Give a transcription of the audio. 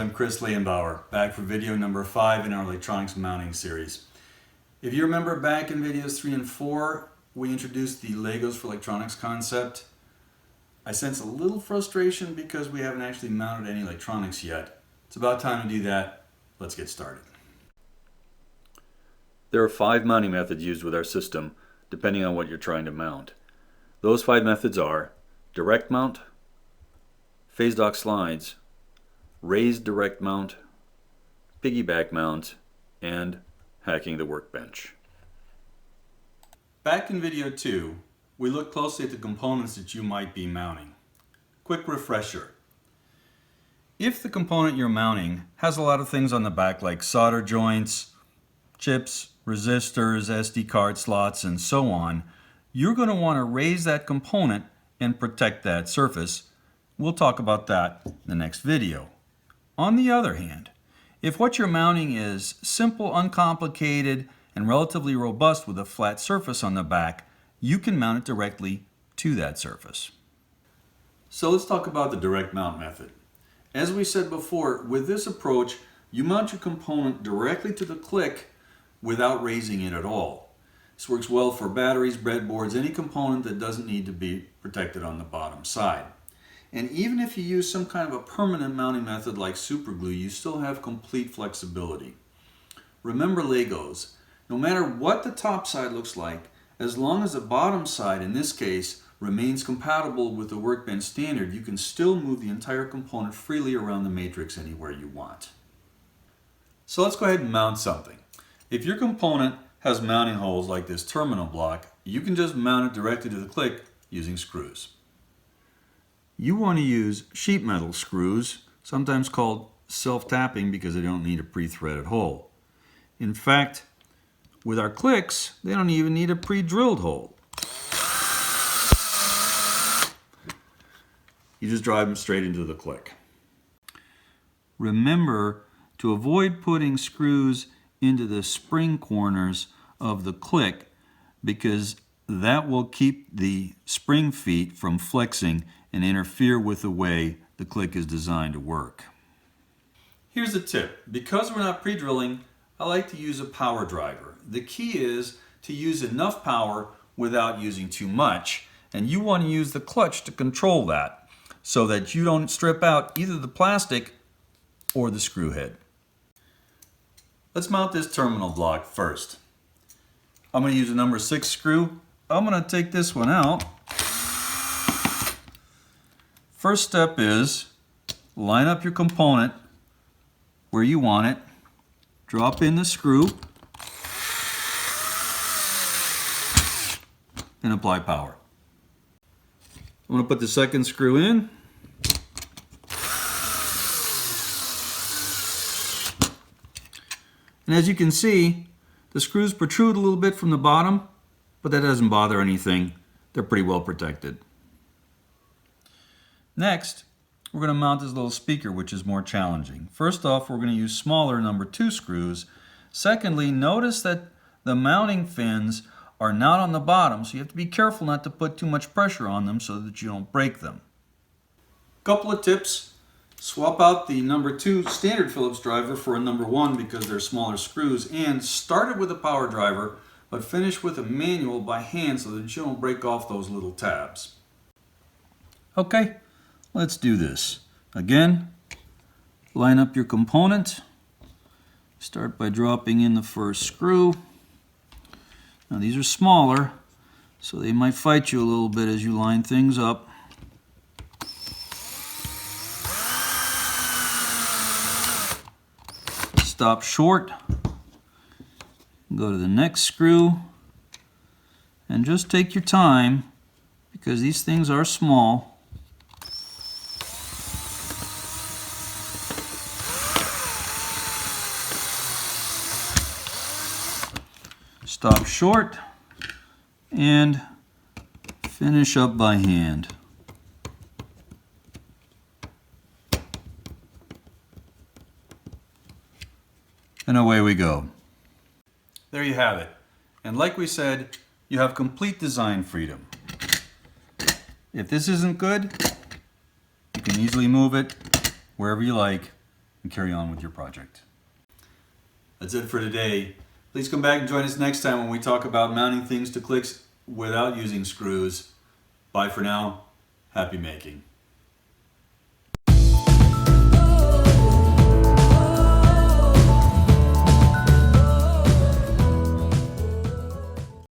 I'm Chris Lehenbauer, back for video number 5 in our electronics mounting series. If you remember back in videos 3 and 4, we introduced the Legos for electronics concept. I sense a little frustration because we haven't actually mounted any electronics yet. It's about time to do that. Let's get started. There are 5 mounting methods used with our system, depending on what you're trying to mount. Those 5 methods are direct mount, phase dock slides, raised direct mount, piggyback mount, and hacking the workbench. Back in video 2, we looked closely at the components that you might be mounting. Quick refresher. If the component you're mounting has a lot of things on the back like solder joints, chips, resistors, SD card slots, and so on, you're going to want to raise that component and protect that surface. We'll talk about that in the next video. On the other hand, if what you're mounting is simple, uncomplicated, and relatively robust with a flat surface on the back, you can mount it directly to that surface. So let's talk about the direct mount method. As we said before, with this approach, you mount your component directly to the click without raising it at all. This works well for batteries, breadboards, any component that doesn't need to be protected on the bottom side. And even if you use some kind of a permanent mounting method like super glue, you still have complete flexibility. Remember Legos, no matter what the top side looks like, as long as the bottom side, in this case, remains compatible with the workbench standard, you can still move the entire component freely around the matrix anywhere you want. So let's go ahead and mount something. If your component has mounting holes like this terminal block, you can just mount it directly to the click using screws. You want to use sheet metal screws, sometimes called self-tapping because they don't need a pre-threaded hole. In fact, with our clicks, they don't even need a pre-drilled hole. You just drive them straight into the click. Remember to avoid putting screws into the spring corners of the click because that will keep the spring feet from flexing and interfere with the way the click is designed to work. Here's a tip. Because we're not pre-drilling, I like to use a power driver. The key is to use enough power without using too much, and you want to use the clutch to control that so that you don't strip out either the plastic or the screw head. Let's mount this terminal block first. I'm going to use a number 6 screw. I'm going to take this one out. First step is line up your component where you want it, drop in the screw, and apply power. I'm going to put the second screw in. And as you can see, the screws protrude a little bit from the bottom, but that doesn't bother anything. They're pretty well protected. Next, we're going to mount this little speaker, which is more challenging. First off, we're going to use smaller number 2 screws. Secondly, notice that the mounting fins are not on the bottom, so you have to be careful not to put too much pressure on them so that you don't break them. Couple of tips. Swap out the number 2 standard Phillips driver for a number 1 because they're smaller screws, and start it with a power driver, but finish with a manual by hand so that you don't break off those little tabs. Okay. Let's do this. Again, line up your component. Start by dropping in the first screw. Now these are smaller, so they might fight you a little bit as you line things up. Stop short. Go to the next screw. And just take your time because these things are small. Stop short and finish up by hand. And away we go. There you have it. And like we said, you have complete design freedom. If this isn't good, you can easily move it wherever you like and carry on with your project. That's it for today. Please come back and join us next time when we talk about mounting things to clicks without using screws. Bye for now. Happy making.